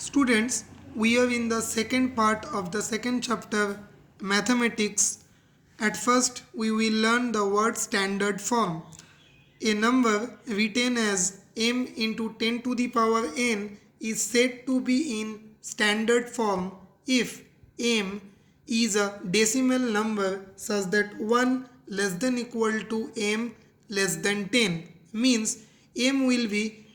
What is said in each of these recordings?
Students, we are in the second part of the second chapter, Mathematics. At first, we will learn the word standard form. A number written as m into 10 to the power n is said to be in standard form if m is a decimal number such that 1 less than equal to m less than 10 means m will be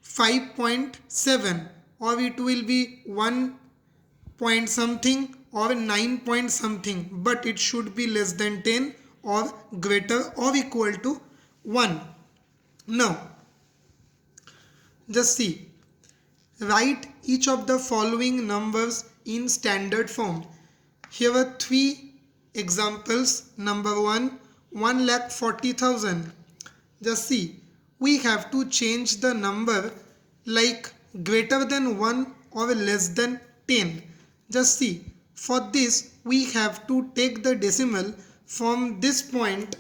5.7 or it will be 1 point something or 9 point something, but it should be less than 10 or greater or equal to 1. Now just see, write each of the following numbers in standard form. Here are three examples. Number 1, 1,40,000. Just see, we have to change the number like greater than 1 or less than 10. Just see, for this we have to take the decimal from this point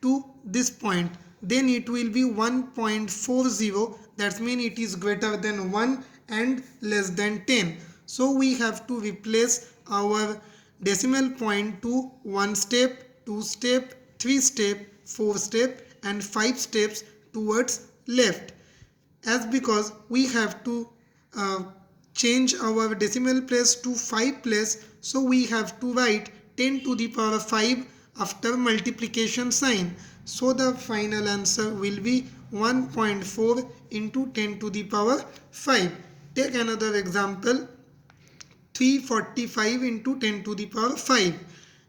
to this point. Then it will be 1.40. That means it is greater than 1 and less than 10. So we have to replace our decimal point to 1 step, 2 step, 3 step, 4 step and 5 steps towards left. As because we have to change our decimal place to 5 place, so we have to write 10 to the power 5 after multiplication sign. So the final answer will be 1.4 into 10 to the power 5. Take another example, 345 into 10 to the power 5.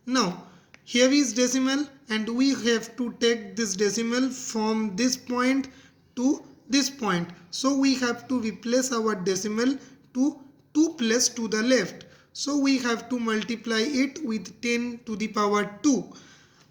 Now here is decimal and we have to take this decimal from this point to this point. So we have to replace our decimal to 2 place to the left. So we have to multiply it with 10 to the power 2.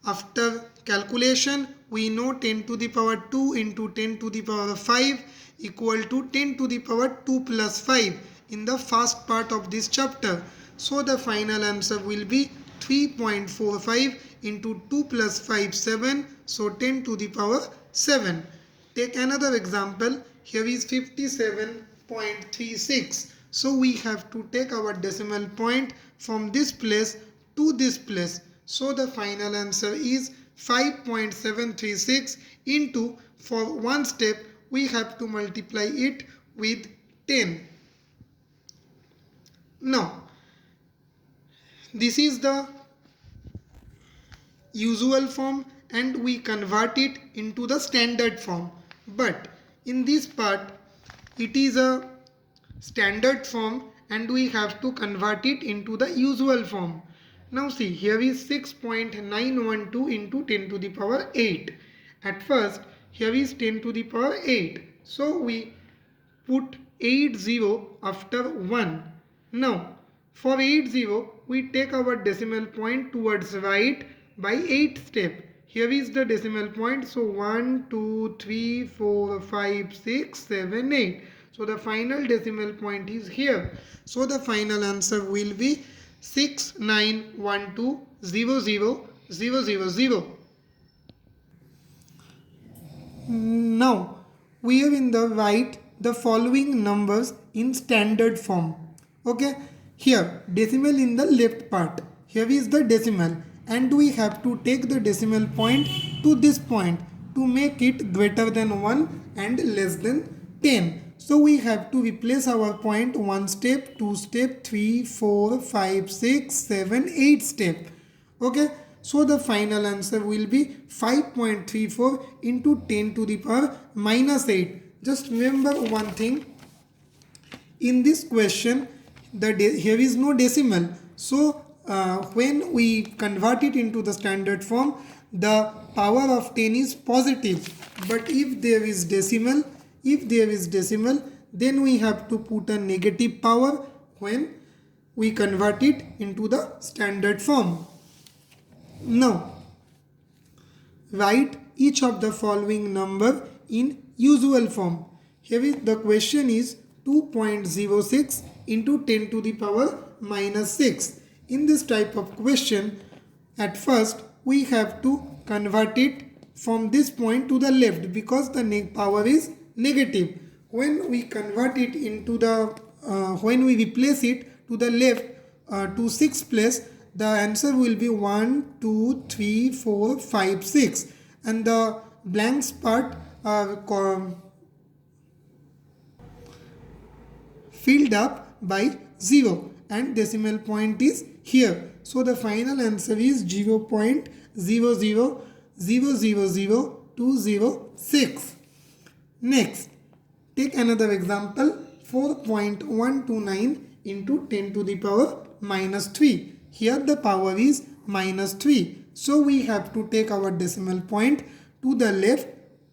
After calculation, we know 10 to the power 2 into 10 to the power 5 equal to 10 to the power 2 plus 5 in the first part of this chapter. So the final answer will be 3.45 into 2 plus 5, 7. So 10 to the power 7. Take another example. Here is 57.36. So we have to take our decimal point from this place to this place. So the final answer is 5.736 into, for one step we have to multiply it with 10. Now this is the usual form and we convert it into the standard form. But in this part it is a standard form and we have to convert it into the usual form. Now see, here is 6.912 into 10 to the power 8. At first here is 10 to the power 8. So we put 80 after 1. Now for 80 we take our decimal point towards right by 8 step. Here is the decimal point. So 1, 2, 3, 4, 5, 6, 7, 8. So the final decimal point is here. So the final answer will be 6912000000. Now we are in the write the following numbers in standard form. Okay, here decimal in the left part. Here is the decimal and we have to take the decimal point to this point to make it greater than 1 and less than 10. So we have to replace our point 1 step, 2 step, 3, 4, 5, 6, 7, 8 step. Okay, so the final answer will be 5.34 into 10 to the power minus 8. Just remember one thing, in this question here is no decimal. So when we convert it into the standard form, the power of 10 is positive. But if there is decimal, then we have to put a negative power when we convert it into the standard form. Now write each of the following number in usual form. Here is the question is 2.06 into 10 to the power minus 6. In this type of question, at first we have to convert it from this point to the left because the power is negative. when we convert it into the when we replace it to the left to 6th place, the answer will be 1 2 3 4 5 6, and the blanks part filled up by 0, and decimal point is here. So the final answer is 0.000000206. Next, take another example, 4.129 into 10 to the power minus 3. Here the power is minus 3. So we have to take our decimal point to the left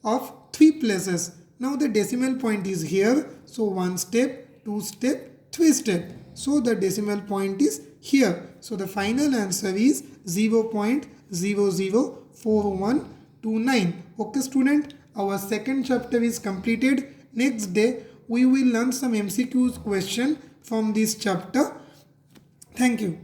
of 3 places. Now the decimal point is here. So 1 step, 2 step, 3 step. So the decimal point is here. So the final answer is 0.004129. Okay student, our second chapter is completed. Next day we will learn some MCQs question from this chapter. Thank you.